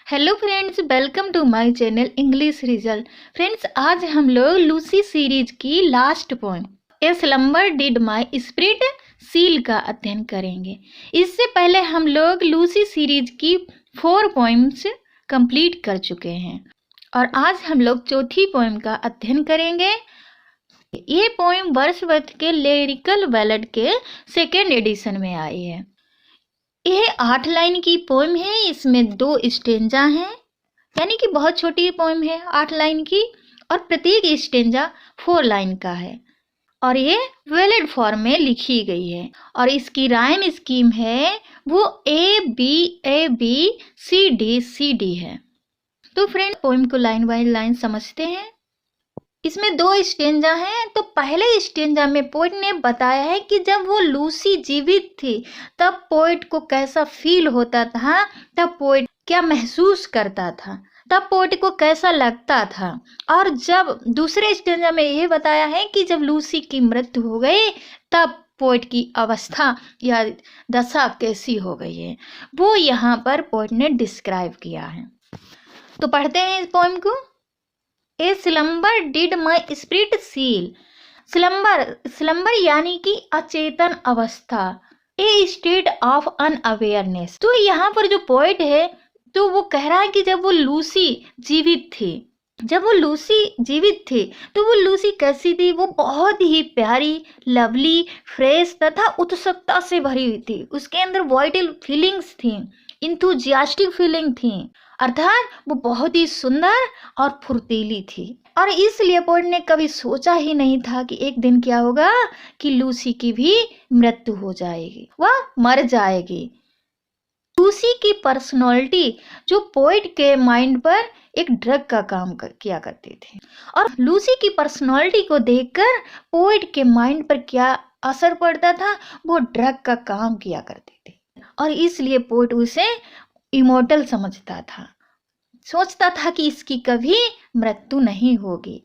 Hello friends, welcome to my channel English result. Friends, आज हम लोग लूसी सीरीज की last poem a slumber did my spirit seal का अध्ययन करेंगे। इससे पहले हम लोग लूसी सीरीज की 4 पोएम्स कंप्लीट कर चुके हैं और आज हम लोग चौथी पोएम का अध्ययन करेंगे। ये पोएम वर्ड्सवर्थ के लिरिकल बैलेड के सेकेंड एडिशन में आई है। यह 8 लाइन की पोएम है। इसमें 2 स्टेंजा हैं, यानी कि बहुत छोटी पोएम है 8 लाइन की, और प्रत्येक स्टेंजा 4 लाइन का है और ये बैलेड फॉर्म में लिखी गई है। और इसकी राइम स्कीम है वो A B C D है। तो फ्रेंड, पोएम को लाइन बाय लाइन समझते हैं। इसमें 2 स्टेंजा हैं। तो पहले स्टेंजा में पोएट ने बताया है कि जब वो लूसी जीवित थी तब पोएट को कैसा फील होता था, तब पोएट क्या महसूस करता था, तब पोएट को कैसा लगता था। और जब दूसरे स्टेंजा में यह बताया है कि जब लूसी की मृत्यु हो गई तब पोएट की अवस्था या दशा कैसी हो गई है, वो यहाँ पर पोएट ने डिस्क्राइब किया है। तो पढ़ते हैं इस पोएम को। A slumber did my spirit seal. Slumber यानी कि अचेतन अवस्था, ए स्टेट ऑफ अनअवेयरनेस। तो यहाँ पर जो पोएट है तो वो कह रहा है कि जब वो लूसी जीवित थी तो वो लूसी कैसी थी। वो बहुत ही प्यारी, लवली, फ्रेश तथा उत्सुकता से भरी हुई थी। उसके अंदर वाइटल फीलिंग्स थी, इंथुजियास्टिक फीलिंग थी, अर्थात वो बहुत ही सुंदर और फुर्तीली थी। और इसलिए पोएट ने कभी सोचा ही नहीं था कि एक दिन क्या होगा कि लूसी की भी मृत्यु हो जाएगी, वह मर जाएगी। लूसी की पर्सनालिटी जो पोएट के माइंड पर एक ड्रग का काम किया करती थी, और लूसी की पर्सनालिटी को देखकर पोएट के माइंड पर क्या असर पड़ता था, वो ड्रग का काम किया करती थी। और इसलिए पोएट उसे इमोर्टल समझता था, सोचता था कि इसकी कभी मृत्यु नहीं होगी।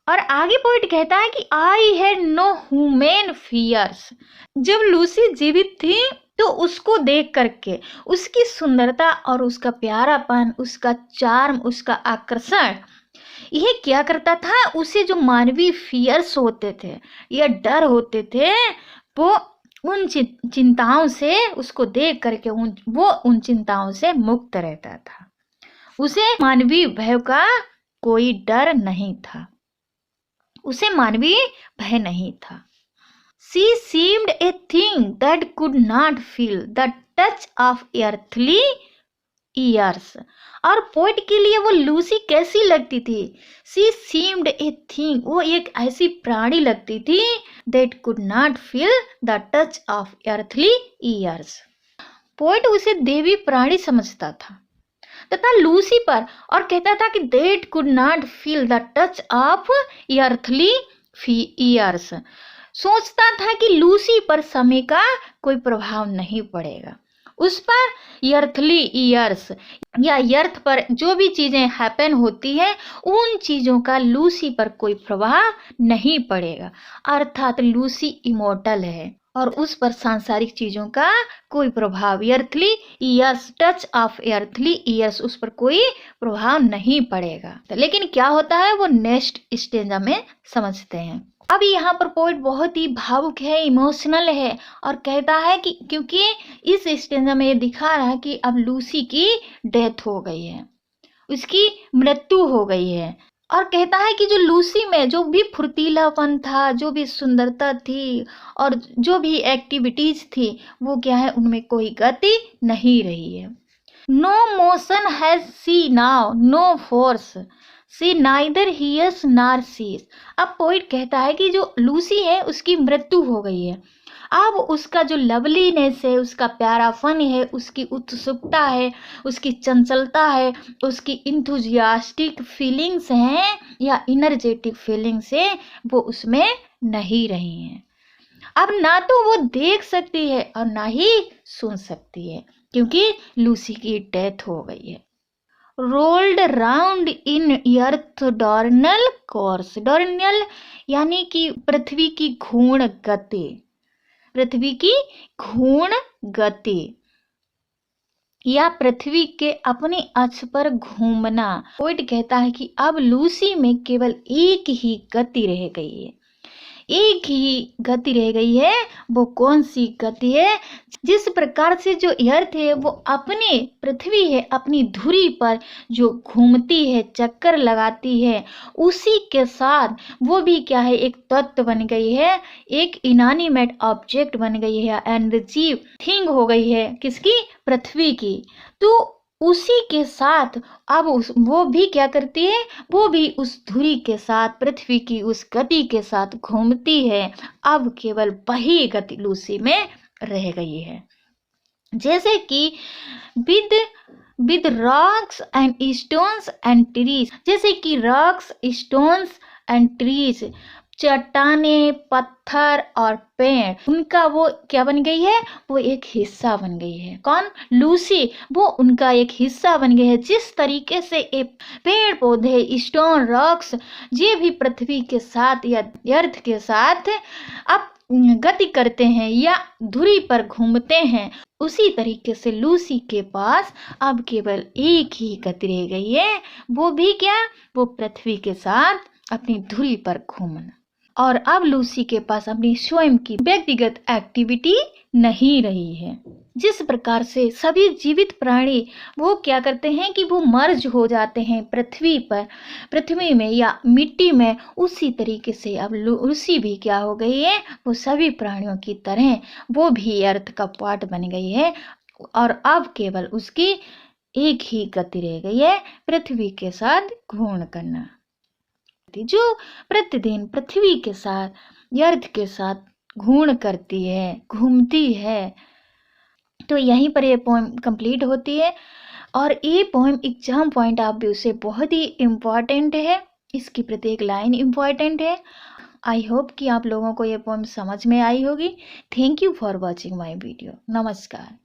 और आगे पोएट कहता है कि I had no human fears. जब लूसी जीवित थी तो उसको देख करके उसकी सुंदरता और उसका प्यारापन, उसका चार्म, उसका आकर्षण, यह क्या करता था, उसे जो मानवीय फियर्स होते थे या डर होते थे, वो उन चिंताओं से, उसको देख करके वो उन चिंताओं से मुक्त रहता था। उसे मानवीय भय का कोई डर नहीं था, उसे मानवीय भय नहीं था। She seemed a thing that could not feel the touch of earthly ears। और पोएट के लिए वो लूसी कैसी लगती थी? She seemed a thing, वो एक ऐसी प्राणी लगती थी that could not feel the touch of earthly ears। Poet उसे देवी प्राणी समझता था तथा लूसी पर, और कहता था कि that could not feel the touch of earthly ears। सोचता था कि लूसी पर समय का कोई प्रभाव नहीं पड़ेगा, उस पर earthly ears या अर्थ पर जो भी चीजें हैपन होती है उन चीजों का लूसी पर कोई प्रभाव नहीं पड़ेगा। अर्थात लूसी इमोर्टल है और उस पर सांसारिक चीजों का कोई प्रभाव, earthly ears, touch of earthly ears, उस पर कोई प्रभाव नहीं पड़ेगा। लेकिन क्या होता है वो नेक्स्ट स्टेंजा में समझते हैं। अब यहाँ पर पोएट बहुत ही भावुक है, इमोशनल है, और कहता है कि क्योंकि इस स्टेंजा में ये दिखा रहा है कि अब लूसी की डेथ हो गई है, उसकी मृत्यु हो गई है। और कहता है कि जो लूसी में जो भी फुर्तीलापन था, जो भी सुंदरता थी और जो भी एक्टिविटीज थी, वो क्या है, उनमें कोई गति नहीं रही है। No motion has she now, no force, she neither hears nor sees. अब पोएट कहता है कि जो लूसी है उसकी मृत्यु हो गई है, अब उसका जो लवलीनेस है, उसका प्यारापन है, उसकी उत्सुकता है, उसकी चंचलता है, उसकी इंथुजियास्टिक फीलिंग्स हैं या इनर्जेटिक फीलिंग्स है, वो उसमें नहीं रही हैं। अब ना तो वो देख सकती है और ना ही सुन सकती है, क्योंकि लूसी की डेथ हो गई है। Rolled round in earth diurnal course. Diurnal यानी कि पृथ्वी की घूर्ण गति, पृथ्वी की घूर्ण गति। या पृथ्वी के अपने अक्ष पर घूमना। पोइट कहता है कि अब लूसी में केवल एक ही गति रह गई है, एक ही गति रह गई है। वो कौन सी गति है? जिस प्रकार से जो अर्थ है वो अपने पृथ्वी है अपनी धुरी पर जो घूमती है, चक्कर लगाती है, उसी के साथ वो भी क्या है, एक तत्व बन गई है, एक इनएनिमेट ऑब्जेक्ट बन गई है, एनर्जी थिंग हो गई है, किसकी? पृथ्वी की। तो उसी के साथ अब वो भी क्या करती है, वो भी उस धुरी के साथ, पृथ्वी की उस गति के साथ घूमती है। अब केवल वही गति लूसी में रह गई है। जैसे कि with rocks and stones and trees, जैसे कि रॉक्स, स्टोन्स एंड ट्रीज, चट्टाने, पत्थर और पेड़, उनका वो क्या बन गई है, वो एक हिस्सा बन गई है। कौन? लूसी। वो उनका एक हिस्सा बन गई है। जिस तरीके से एक पेड़ पौधे, स्टोन, रॉक्स, ये भी पृथ्वी के साथ या अर्थ के साथ अब गति करते हैं या धुरी पर घूमते हैं, उसी तरीके से लूसी के पास अब केवल एक ही गति रह गई है। वो भी क्या? वो पृथ्वी के साथ अपनी धुरी पर घूमना। और अब लूसी के पास अपनी स्वयं की व्यक्तिगत एक्टिविटी नहीं रही है। जिस प्रकार से सभी जीवित प्राणी वो क्या करते हैं कि वो मर्ज हो जाते हैं पृथ्वी में या मिट्टी में, उसी तरीके से अब लूसी भी क्या हो गई है, वो सभी प्राणियों की तरह वो भी अर्थ का पार्ट बन गई है। और अब केवल उसकी एक ही गति रह गई है, पृथ्वी के साथ घूर्णन करना, जो प्रतिदिन पृथ्वी के साथ, अर्थ के साथ घूर्णन करती है, घूमती है। तो यहीं पर ये पोएम कंप्लीट होती है। और ये poem exam point of view से बहुत ही इम्पॉर्टेंट है, इसकी प्रत्येक लाइन इम्पॉर्टेंट है। आई होप कि आप लोगों को ये पोएम समझ में आई होगी। Thank you for watching my video. नमस्कार।